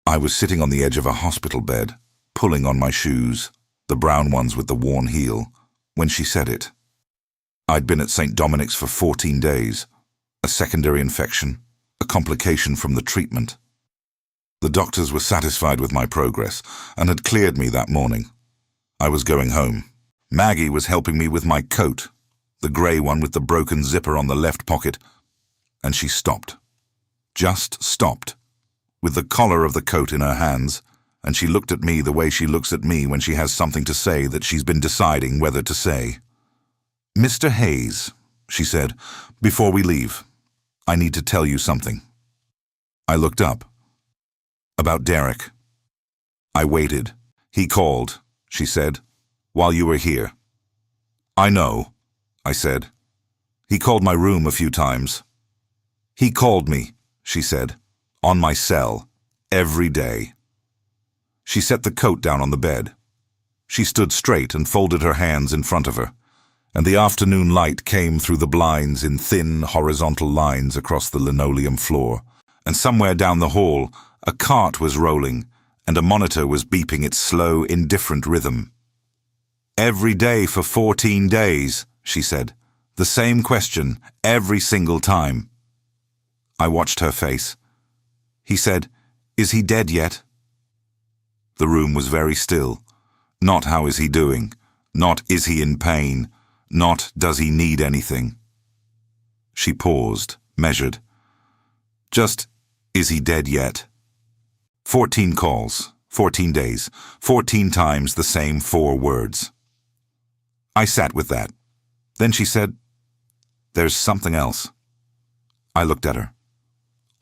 I was sitting on the edge of a hospital bed, pulling on my shoes, the brown ones with the worn heel, when she said it. I'd been at St. Dominic's for 14 days, a secondary infection, a complication from the treatment. The doctors were satisfied with my progress and had cleared me that morning. I was going home. Maggie was helping me with my coat, the grey one with the broken zipper on the left pocket, and she stopped. Just stopped, with the collar of the coat in her hands, and she looked at me the way she looks at me when she has something to say that she's been deciding whether to say. "Mr. Hayes," she said, "before we leave, I need to tell you something." I looked up. "About Derek." I waited. "He called," she said, "while you were here." "I know," I said. "He called my room a few times." "He called me," she said, "on my cell, every day." She set the coat down on the bed. She stood straight and folded her hands in front of her, and the afternoon light came through the blinds in thin, horizontal lines across the linoleum floor, and somewhere down the hall, a cart was rolling, and a monitor was beeping its slow, indifferent rhythm. "Every day for 14 days, she said. "The same question, every single time." I watched her face. He said, "Is he dead yet?" The room was very still. Not "how is he doing?" Not "is he in pain?" Not "does he need anything?" She paused, measured. Just, "Is he dead yet?" 14 calls, 14 days, 14 times the same 4 words. I sat with that. Then she said, "There's something else." I looked at her.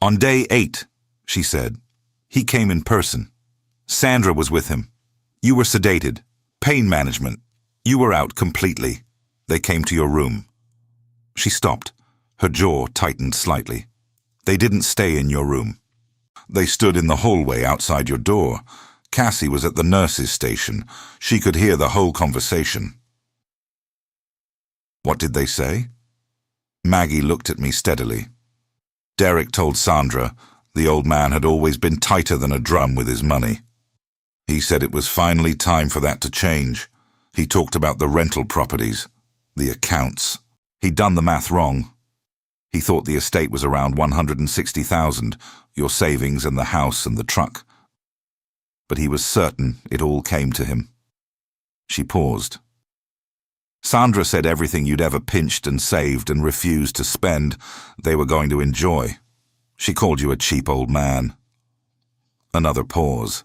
"On day 8, she said, "he came in person. Sandra was with him. You were sedated. Pain management. You were out completely. They came to your room." She stopped. Her jaw tightened slightly. "They didn't stay in your room. They stood in the hallway outside your door. Cassie was at the nurse's station. She could hear the whole conversation." "What did they say?" Maggie looked at me steadily. "Derek told Sandra the old man had always been tighter than a drum with his money. He said it was finally time for that to change. He talked about the rental properties, the accounts. He'd done the math wrong. He thought the estate was around 160,000, your savings and the house and the truck. But he was certain it all came to him." She paused. "Sandra said everything you'd ever pinched and saved and refused to spend, they were going to enjoy. She called you a cheap old man." Another pause.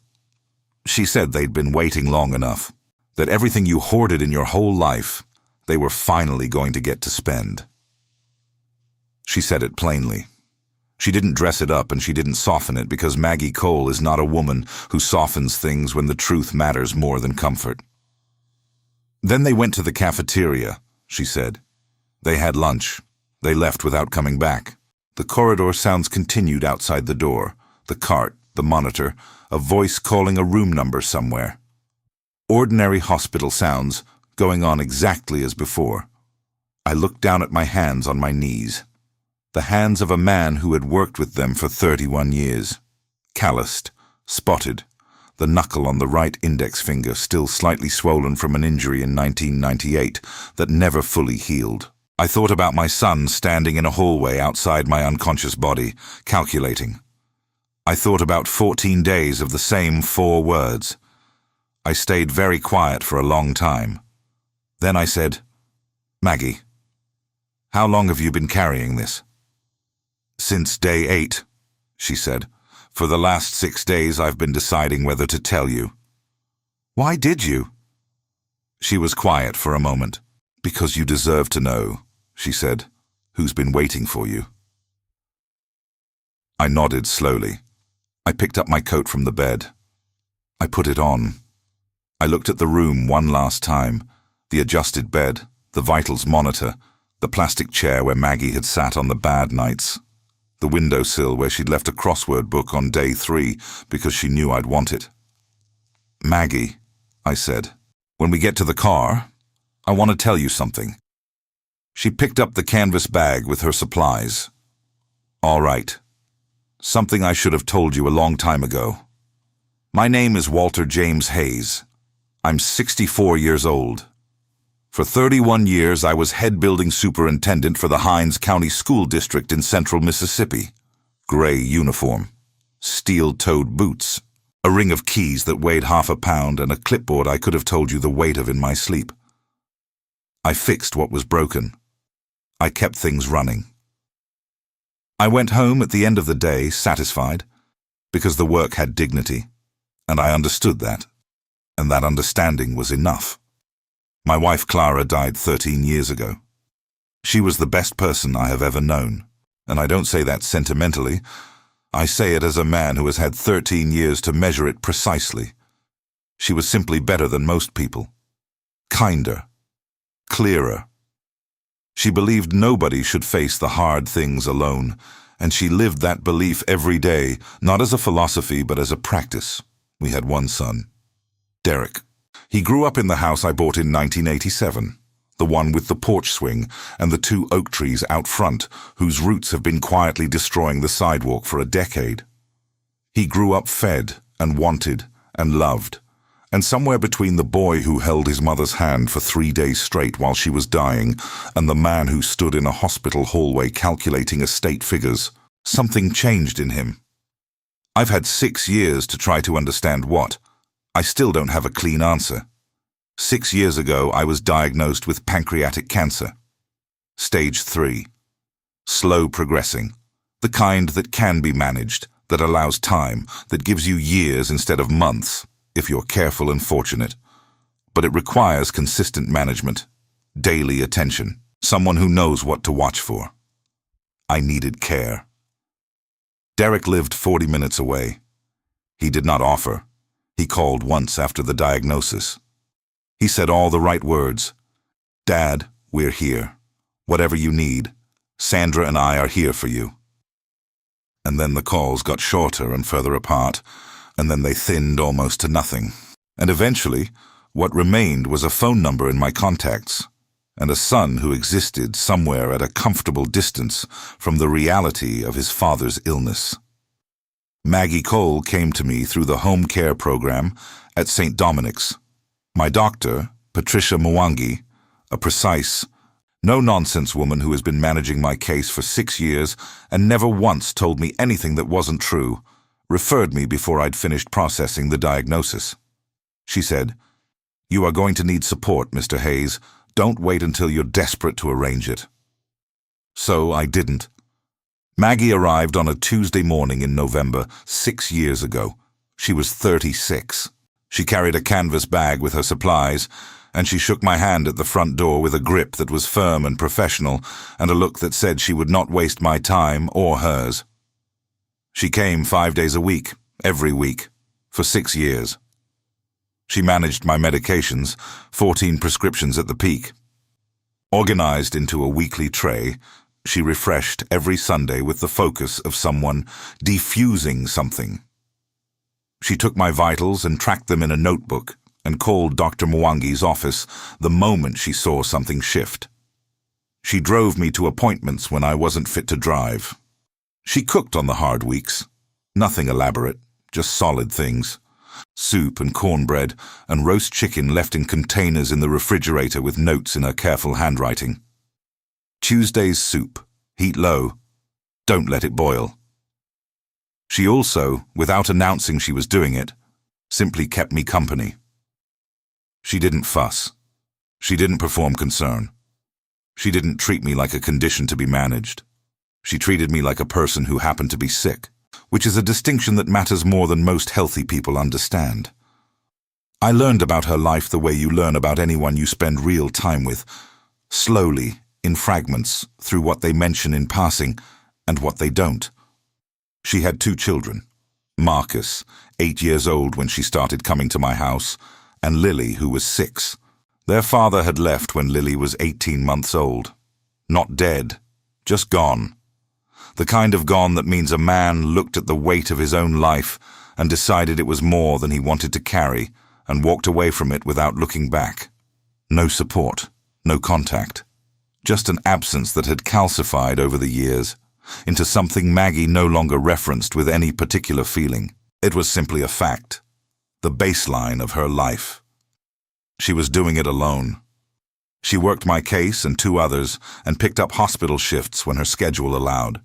"She said they'd been waiting long enough, that everything you hoarded in your whole life, they were finally going to get to spend." She said it plainly. She didn't dress it up and she didn't soften it, because Maggie Cole is not a woman who softens things when the truth matters more than comfort. "Then they went to the cafeteria," she said. "They had lunch. They left without coming back." The corridor sounds continued outside the door, the cart, the monitor, a voice calling a room number somewhere. Ordinary hospital sounds, going on exactly as before. I looked down at my hands on my knees. The hands of a man who had worked with them for 31 years. Calloused, spotted, the knuckle on the right index finger still slightly swollen from an injury in 1998 that never fully healed. I thought about my son standing in a hallway outside my unconscious body, calculating. I thought about 14 days of the same 4 words. I stayed very quiet for a long time. Then I said, "Maggie, how long have you been carrying this?" "Since day 8, she said. "For the last 6 days I've been deciding whether to tell you." "Why did you?" She was quiet for a moment. "Because you deserve to know," she said, "who's been waiting for you." I nodded slowly. I picked up my coat from the bed. I put it on. I looked at the room one last time, the adjusted bed, the vitals monitor, the plastic chair where Maggie had sat on the bad nights, the windowsill where she'd left a crossword book on day 3 because she knew I'd want it. "Maggie," I said, "when we get to the car, I want to tell you something." She picked up the canvas bag with her supplies. "All right. Something I should have told you a long time ago. My name is Walter James Hayes. I'm 64 years old. For 31 years, I was head building superintendent for the Hinds County School District in central Mississippi. Gray uniform, steel-toed boots, a ring of keys that weighed half a pound, and a clipboard I could have told you the weight of in my sleep. I fixed what was broken. I kept things running. I went home at the end of the day satisfied, because the work had dignity, and I understood that, and that understanding was enough. My wife Clara died 13 years ago. She was the best person I have ever known, and I don't say that sentimentally. I say it as a man who has had 13 years to measure it precisely. She was simply better than most people. Kinder. Clearer. She believed nobody should face the hard things alone, and she lived that belief every day, not as a philosophy but as a practice. We had one son, Derek. He grew up in the house I bought in 1987, the one with the porch swing and the 2 oak trees out front, whose roots have been quietly destroying the sidewalk for a decade. He grew up fed and wanted and loved, and somewhere between the boy who held his mother's hand for 3 days straight while she was dying and the man who stood in a hospital hallway calculating estate figures, something changed in him. I've had 6 years to try to understand what. I still don't have a clean answer. 6 years ago, I was diagnosed with pancreatic cancer. Stage 3. Slow progressing. The kind that can be managed, that allows time, that gives you years instead of months, if you're careful and fortunate. But it requires consistent management, daily attention, someone who knows what to watch for. I needed care. Derek lived 40 minutes away. He did not offer. He called once after the diagnosis. He said all the right words. "Dad, we're here. Whatever you need, Sandra and I are here for you." And then the calls got shorter and further apart, and then they thinned almost to nothing. And eventually, what remained was a phone number in my contacts, and a son who existed somewhere at a comfortable distance from the reality of his father's illness. Maggie Cole came to me through the home care program at St. Dominic's. My doctor, Patricia Mwangi, a precise, no-nonsense woman who has been managing my case for 6 years and never once told me anything that wasn't true, referred me before I'd finished processing the diagnosis. She said, "You are going to need support, Mr. Hayes. Don't wait until you're desperate to arrange it." So I didn't. Maggie arrived on a Tuesday morning in November 6 years ago. She was 36. She carried a canvas bag with her supplies, and she shook my hand at the front door with a grip that was firm and professional and a look that said she would not waste my time or hers. She came 5 days a week, every week, for 6 years. She managed my medications, 14 prescriptions at the peak. Organized into a weekly tray, she refreshed every Sunday with the focus of someone defusing something. She took my vitals and tracked them in a notebook and called Dr. Mwangi's office the moment she saw something shift. She drove me to appointments when I wasn't fit to drive. She cooked on the hard weeks. Nothing elaborate, just solid things. Soup and cornbread and roast chicken left in containers in the refrigerator with notes in her careful handwriting. Tuesday's soup, heat low. Don't let it boil. She also, without announcing she was doing it, simply kept me company. She didn't fuss. She didn't perform concern. She didn't treat me like a condition to be managed. She treated me like a person who happened to be sick, which is a distinction that matters more than most healthy people understand. I learned about her life the way you learn about anyone you spend real time with, slowly, in fragments, through what they mention in passing and what they don't. She had 2 children, Marcus, 8 years old when she started coming to my house, and Lily, who was 6. Their father had left when Lily was 18 months old. Not dead, just gone. The kind of gone that means a man looked at the weight of his own life and decided it was more than he wanted to carry and walked away from it without looking back. No support, no contact. Just an absence that had calcified over the years into something Maggie no longer referenced with any particular feeling. It was simply a fact, the baseline of her life. She was doing it alone. She worked my case and 2 others and picked up hospital shifts when her schedule allowed.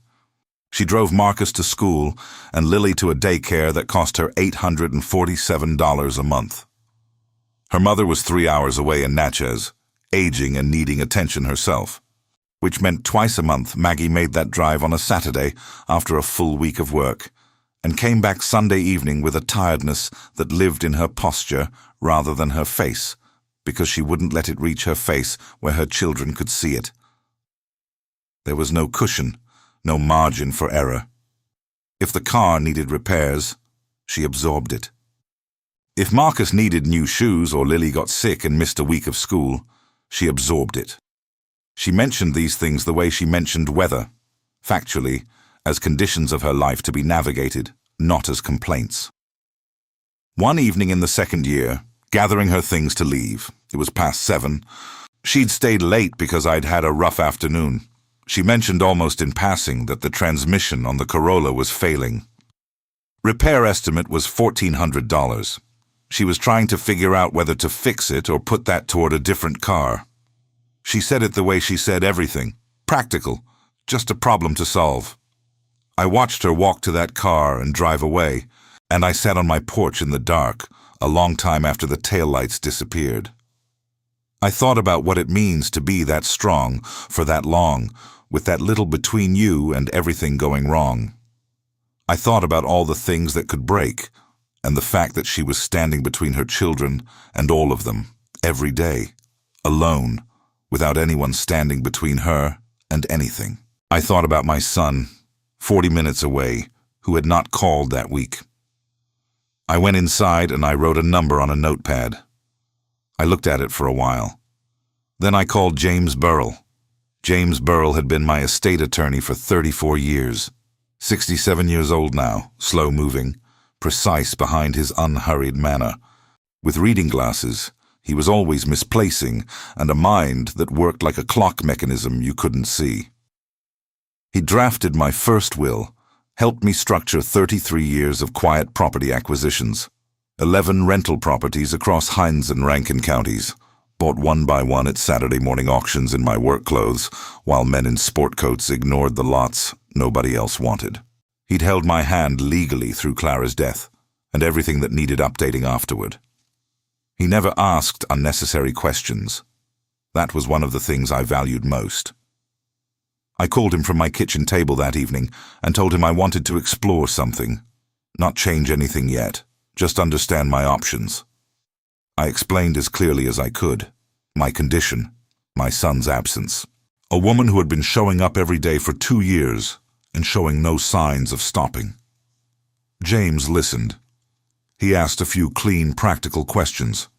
She drove Marcus to school and Lily to a daycare that cost her $847 a month. Her mother was 3 hours away in Natchez, aging and needing attention herself, which meant twice a month Maggie made that drive on a Saturday after a full week of work, and came back Sunday evening with a tiredness that lived in her posture rather than her face, because she wouldn't let it reach her face where her children could see it. There was no cushion, no margin for error. If the car needed repairs, she absorbed it. If Marcus needed new shoes or Lily got sick and missed a week of school, she absorbed it. She mentioned these things the way she mentioned weather, factually, as conditions of her life to be navigated, not as complaints. One evening in the 2nd year, gathering her things to leave, it was past 7, she'd stayed late because I'd had a rough afternoon. She mentioned almost in passing that the transmission on the Corolla was failing. Repair estimate was $1,400. She was trying to figure out whether to fix it or put that toward a different car. She said it the way she said everything, practical, just a problem to solve. I watched her walk to that car and drive away, and I sat on my porch in the dark, a long time after the taillights disappeared. I thought about what it means to be that strong for that long, with that little between you and everything going wrong. I thought about all the things that could break, and the fact that she was standing between her children and all of them, every day, alone, without anyone standing between her and anything. I thought about my son, 40 minutes away, who had not called that week. I went inside and I wrote a number on a notepad. I looked at it for a while. Then I called James Burrell. James Burrell had been my estate attorney for 34 years. 67 years old now, slow-moving, precise behind his unhurried manner. With reading glasses, he was always misplacing, and a mind that worked like a clock mechanism you couldn't see. He drafted my first will, helped me structure 33 years of quiet property acquisitions, 11 rental properties across Hinds and Rankin counties, bought one by one at Saturday morning auctions in my work clothes, while men in sport coats ignored the lots nobody else wanted. He'd held my hand legally through Clara's death, and everything that needed updating afterward. He never asked unnecessary questions. That was one of the things I valued most. I called him from my kitchen table that evening and told him I wanted to explore something, not change anything yet, just understand my options. I explained as clearly as I could, my condition, my son's absence. A woman who had been showing up every day for 2 years and showing no signs of stopping. James listened. He asked a few clean, practical questions.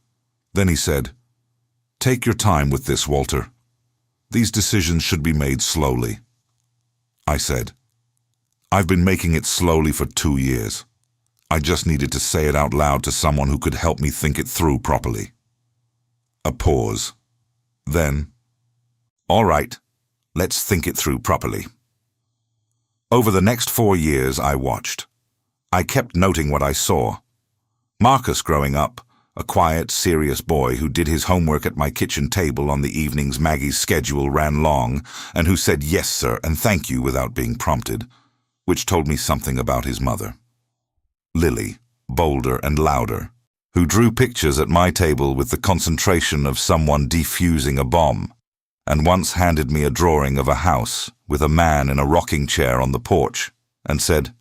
Then he said, "Take your time with this, Walter. These decisions should be made slowly." I said, "I've been making it slowly for 2 years. I just needed to say it out loud to someone who could help me think it through properly." A pause. Then, "All right, let's think it through properly." Over the next 4 years, I watched. I kept noting what I saw. Marcus growing up, a quiet, serious boy who did his homework at my kitchen table on the evenings Maggie's schedule ran long, and who said yes, sir, and thank you without being prompted, which told me something about his mother. Lily, bolder and louder, who drew pictures at my table with the concentration of someone defusing a bomb, and once handed me a drawing of a house with a man in a rocking chair on the porch, and said,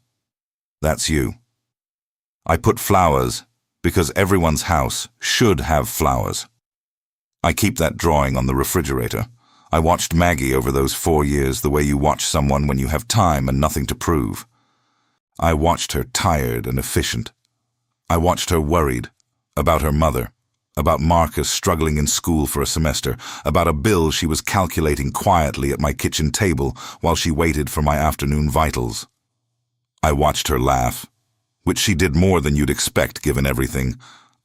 "That's you." I put flowers because everyone's house should have flowers. I keep that drawing on the refrigerator. I watched Maggie over those 4 years the way you watch someone when you have time and nothing to prove. I watched her tired and efficient. I watched her worried about her mother, about Marcus struggling in school for a semester, about a bill she was calculating quietly at my kitchen table while she waited for my afternoon vitals. I watched her laugh, which she did more than you'd expect given everything,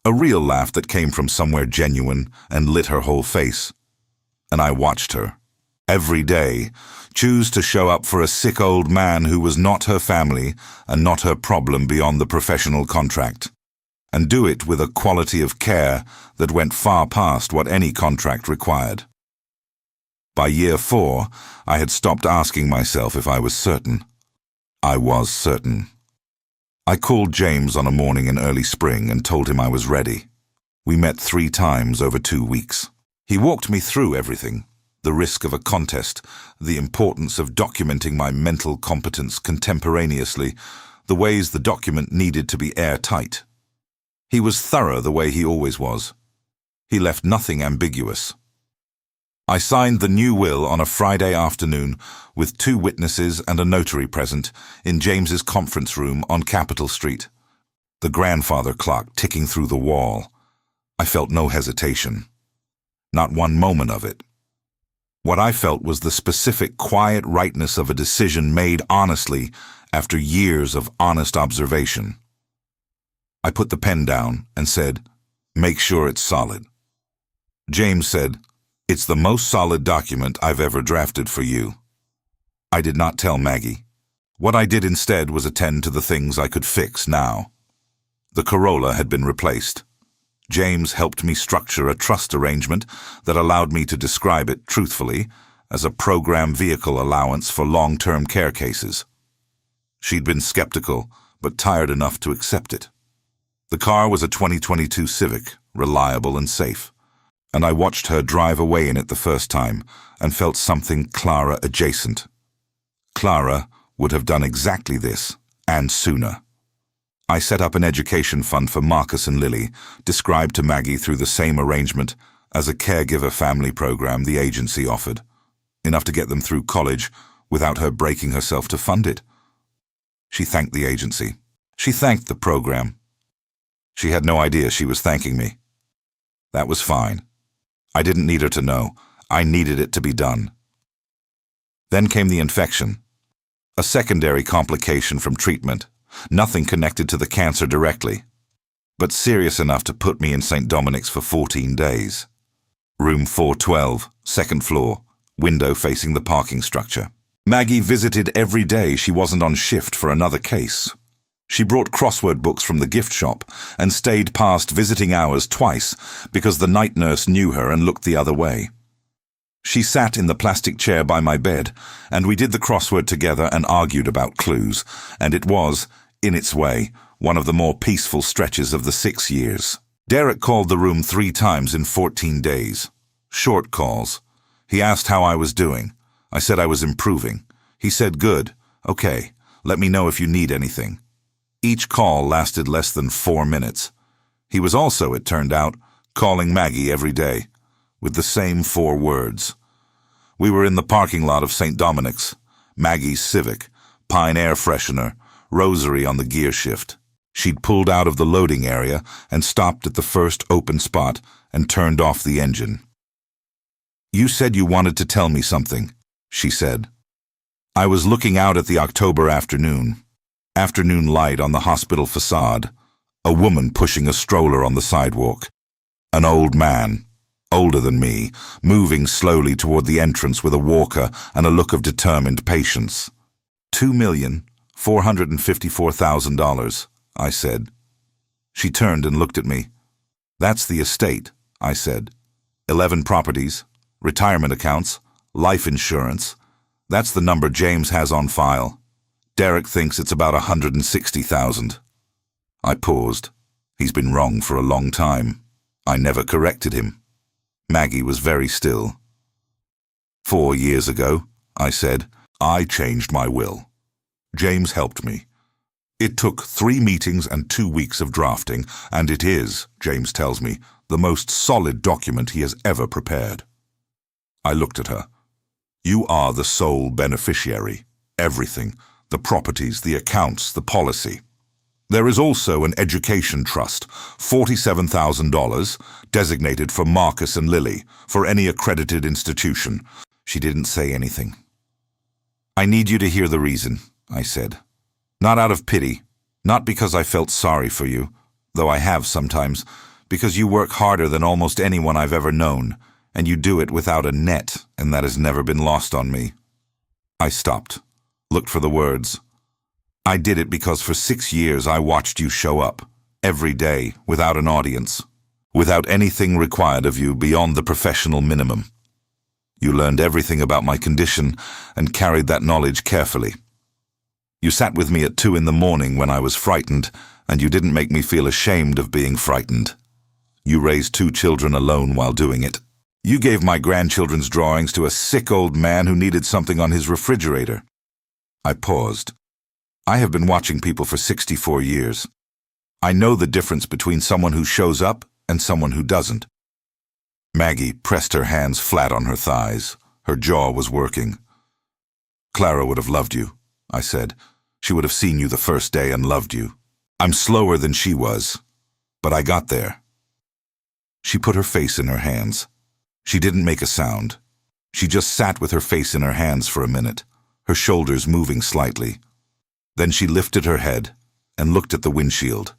a real laugh that came from somewhere genuine and lit her whole face. And I watched her, every day, choose to show up for a sick old man who was not her family and not her problem beyond the professional contract, and do it with a quality of care that went far past what any contract required. By year 4, I had stopped asking myself if I was certain. I was certain. I called James on a morning in early spring and told him I was ready. We met 3 times over 2 weeks. He walked me through everything: the risk of a contest, the importance of documenting my mental competence contemporaneously, the ways the document needed to be airtight. He was thorough the way he always was. He left nothing ambiguous. I signed the new will on a Friday afternoon with 2 witnesses and a notary present in James's conference room on Capitol Street, the grandfather clock ticking through the wall. I felt no hesitation. Not one moment of it. What I felt was the specific quiet rightness of a decision made honestly after years of honest observation. I put the pen down and said, "Make sure it's solid." James said, "It's the most solid document I've ever drafted for you." I did not tell Maggie. What I did instead was attend to the things I could fix now. The Corolla had been replaced. James helped me structure a trust arrangement that allowed me to describe it truthfully as a program vehicle allowance for long-term care cases. She'd been skeptical, but tired enough to accept it. The car was a 2022 Civic, reliable and safe, and I watched her drive away in it the first time and felt something Clara adjacent. Clara would have done exactly this, and sooner. I set up an education fund for Marcus and Lily, described to Maggie through the same arrangement as a caregiver family program the agency offered, enough to get them through college without her breaking herself to fund it. She thanked the agency. She thanked the program. She had no idea she was thanking me. That was fine. I didn't need her to know. I needed it to be done. Then came the infection. A secondary complication from treatment, nothing connected to the cancer directly, but serious enough to put me in St. Dominic's for 14 days. Room 412, 2nd floor, window facing the parking structure. Maggie visited every day she wasn't on shift for another case. She brought crossword books from the gift shop and stayed past visiting hours twice because the night nurse knew her and looked the other way. She sat in the plastic chair by my bed, and we did the crossword together and argued about clues, and it was, in its way, one of the more peaceful stretches of the 6 years. Derek called the room 3 times in 14 days. Short calls. He asked how I was doing. I said I was improving. He said, "Good. Okay. Let me know if you need anything." Each call lasted less than 4 minutes. He was also, it turned out, calling Maggie every day, with the same 4 words. We were in the parking lot of St. Dominic's, Maggie's Civic, Pine air freshener, rosary on the gear shift. She'd pulled out of the loading area and stopped at the first open spot and turned off the engine. "You said you wanted to tell me something," she said. I was looking out at the October afternoon light on the hospital facade, a woman pushing a stroller on the sidewalk, an old man, older than me, moving slowly toward the entrance with a walker and a look of determined patience. $2,454,000, I said. She turned and looked at me. "That's the estate," I said. 11 properties, retirement accounts, life insurance. That's the number James has on file. Derek thinks it's about 160,000. I paused. He's been wrong for a long time. I never corrected him. Maggie was very still. 4 years ago, I said, I changed my will. James helped me. It took 3 meetings and 2 weeks of drafting, and it is, James tells me, the most solid document he has ever prepared. I looked at her. You are the sole beneficiary. Everything. The properties, the accounts, the policy. There is also an education trust, $47,000, designated for Marcus and Lily, for any accredited institution. She didn't say anything. I need you to hear the reason, I said. Not out of pity, not because I felt sorry for you, though I have sometimes, because you work harder than almost anyone I've ever known, and you do it without a net, and that has never been lost on me. I stopped. Looked for the words. I did it because for 6 years I watched you show up. every day, without an audience, without anything required of you beyond the professional minimum. You learned everything about my condition and carried that knowledge carefully. You sat with me at 2 in the morning when I was frightened, and you didn't make me feel ashamed of being frightened. You raised 2 children alone while doing it. You gave my grandchildren's drawings to a sick old man who needed something on his refrigerator. I paused. I have been watching people for 64 years. I know the difference between someone who shows up and someone who doesn't. Maggie pressed her hands flat on her thighs. Her jaw was working. Clara would have loved you, I said. She would have seen you the first day and loved you. I'm slower than she was, but I got there. She put her face in her hands. She didn't make a sound. She just sat with her face in her hands for a minute, her shoulders moving slightly. Then she lifted her head and looked at the windshield.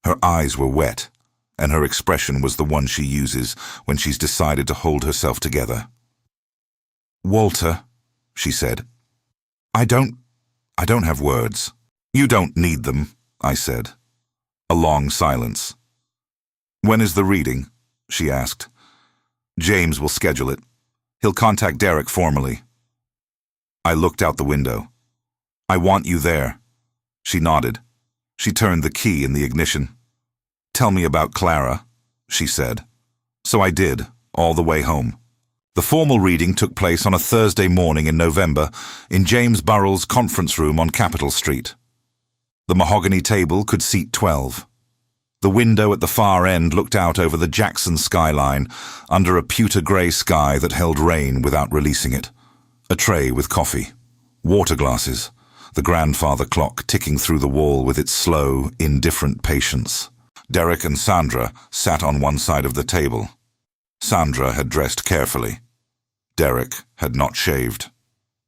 Her eyes were wet, and her expression was the one she uses when she's decided to hold herself together. "Walter," she said, I don't have words." "You don't need them," I said. A long silence. "When is the reading?" she asked. "James will schedule it. He'll contact Derek formally." I looked out the window. "I want you there." She nodded. She turned the key in the ignition. "Tell me about Clara," she said. So I did, all the way home. The formal reading took place on a Thursday morning in November in James Burrell's conference room on Capitol Street. The mahogany table could seat 12. The window at the far end looked out over the Jackson skyline under a pewter-grey sky that held rain without releasing it. A tray with coffee, water glasses, the grandfather clock ticking through the wall with its slow, indifferent patience. Derek and Sandra sat on one side of the table. Sandra had dressed carefully. Derek had not shaved.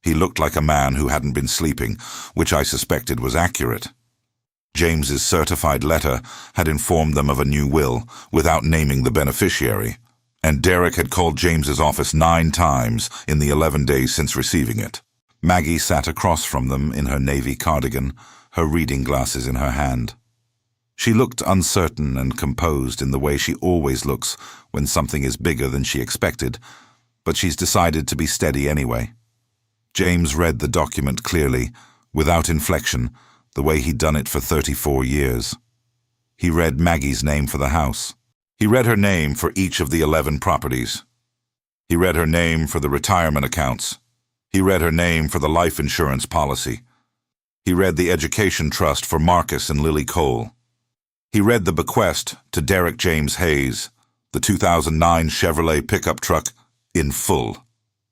He looked like a man who hadn't been sleeping, which I suspected was accurate. James's certified letter had informed them of a new will, without naming the beneficiary, and Derek had called James's office 9 times in the 11 days since receiving it. Maggie sat across from them in her navy cardigan, her reading glasses in her hand. She looked uncertain and composed in the way she always looks when something is bigger than she expected, but she's decided to be steady anyway. James read the document clearly, without inflection, the way he'd done it for 34 years. He read Maggie's name for the house. He read her name for each of the 11 properties. He read her name for the retirement accounts. He read her name for the life insurance policy. He read the education trust for Marcus and Lily Cole. He read the bequest to Derek James Hayes, the 2009 Chevrolet pickup truck, in full.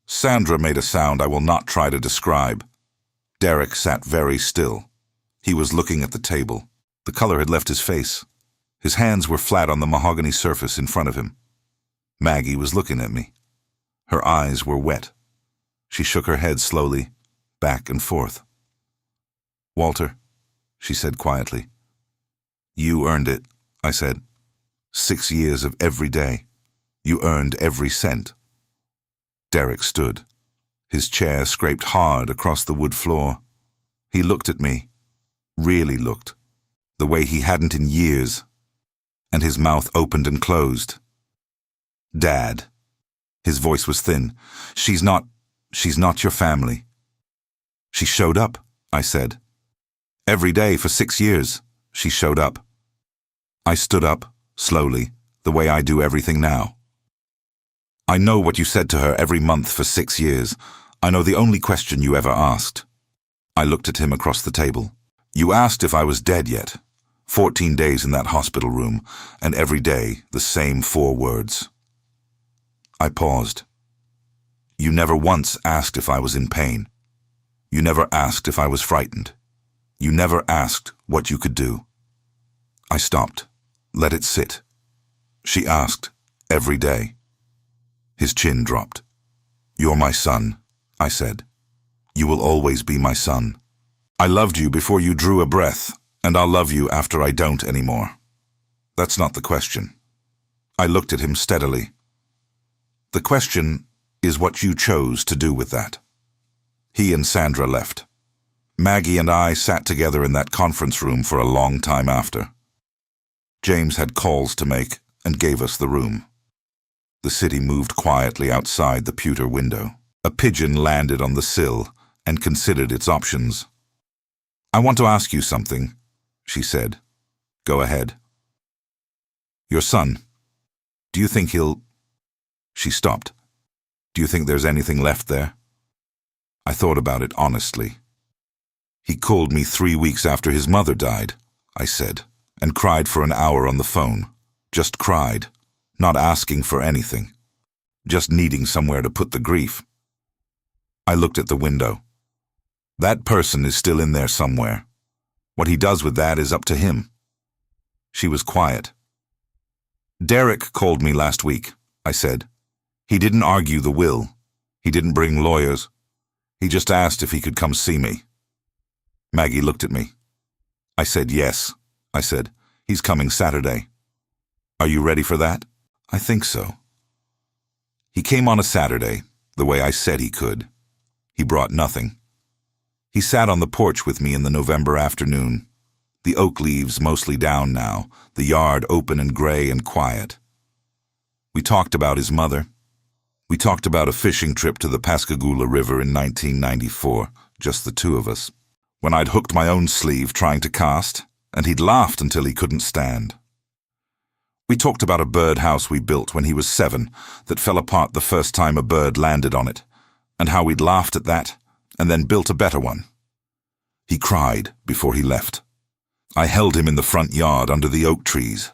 Sandra made a sound I will not try to describe. Derek sat very still. He was looking at the table. The color had left his face. His hands were flat on the mahogany surface in front of him. Maggie was looking at me. Her eyes were wet. She shook her head slowly, back and forth. "Walter," she said quietly. "You earned it," I said. 6 years of every day. You earned every cent. Derek stood. His chair scraped hard across the wood floor. He looked at me, really looked, the way he hadn't in years, and his mouth opened and closed. "Dad." His voice was thin. She's not your family." "She showed up," I said. "Every day for 6 years, she showed up." I stood up, slowly, the way I do everything now. "I know what you said to her every month for 6 years. I know the only question you ever asked." I looked at him across the table. "You asked if I was dead yet. 14 days in that hospital room, and every day the same 4 words." I paused. "You never once asked if I was in pain. You never asked if I was frightened. You never asked what you could do." I stopped, let it sit. She asked, every day. His chin dropped. "You're my son," I said. "You will always be my son. I loved you before you drew a breath, and I'll love you after I don't anymore. That's not the question." I looked at him steadily. "The question is what you chose to do with that." He and Sandra left. Maggie and I sat together in that conference room for a long time after. James had calls to make and gave us the room. The city moved quietly outside the pewter window. A pigeon landed on the sill and considered its options. "I want to ask you something," she said. "Go ahead." "Your son, do you think he'll—" She stopped. "Do you think there's anything left there?" I thought about it honestly. "He called me 3 weeks after his mother died," I said, "and cried for an hour on the phone. Just cried, not asking for anything, just needing somewhere to put the grief." I looked at the window. "That person is still in there somewhere. What he does with that is up to him." She was quiet. "Derek called me last week," I said. "He didn't argue the will. He didn't bring lawyers. He just asked if he could come see me." Maggie looked at me. I said, "Yes," I said. "He's coming Saturday." "Are you ready for that?" "I think so." He came on a Saturday, the way I said he could. He brought nothing. He sat on the porch with me in the November afternoon. The oak leaves mostly down now, the yard open and gray and quiet. We talked about his mother. We talked about a fishing trip to the Pascagoula River in 1994, just the two of us, when I'd hooked my own sleeve trying to cast, and he'd laughed until he couldn't stand. We talked about a birdhouse we built when he was 7 that fell apart the first time a bird landed on it, and how we'd laughed at that and then built a better one. He cried before he left. I held him in the front yard under the oak trees,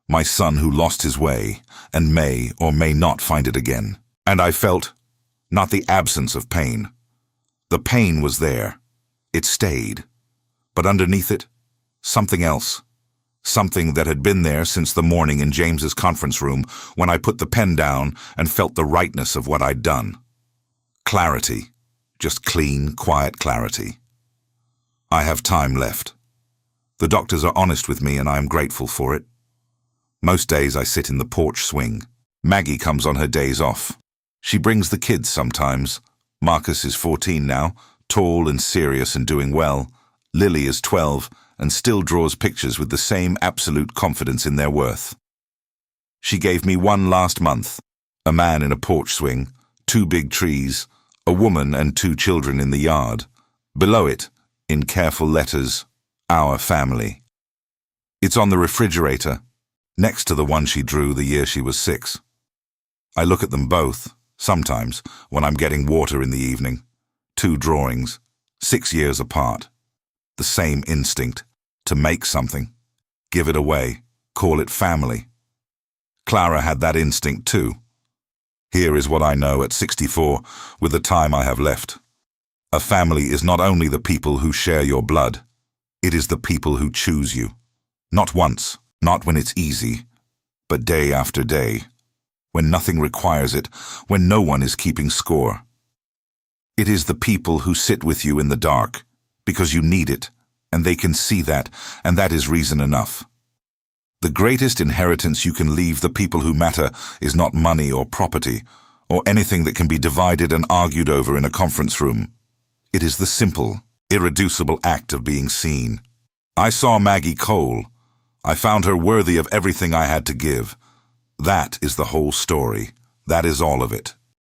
my son who lost his way and may or may not find it again. And I felt, not the absence of pain. The pain was there. It stayed. But underneath it, something else. Something that had been there since the morning in James's conference room when I put the pen down and felt the rightness of what I'd done. Clarity. Just clean, quiet clarity. I have time left. The doctors are honest with me and I am grateful for it. Most days I sit in the porch swing. Maggie comes on her days off. She brings the kids sometimes. Marcus is 14 now, tall and serious and doing well. Lily is 12 and still draws pictures with the same absolute confidence in their worth. She gave me one last month. A man in a porch swing, 2 big trees, a woman and 2 children in the yard. Below it, in careful letters, our family. It's on the refrigerator, next to the one she drew the year she was 6. I look at them both, sometimes, when I'm getting water in the evening. 2 drawings, 6 years apart. The same instinct, to make something, give it away, call it family. Clara had that instinct too. Here is what I know at 64, with the time I have left. A family is not only the people who share your blood, it is the people who choose you. Not once, not when it's easy, but day after day, when nothing requires it, when no one is keeping score. It is the people who sit with you in the dark, because you need it, and they can see that, and that is reason enough. The greatest inheritance you can leave the people who matter is not money or property, or anything that can be divided and argued over in a conference room. It is the simple, irreducible act of being seen. I saw Maggie Cole. I found her worthy of everything I had to give. That is the whole story. That is all of it.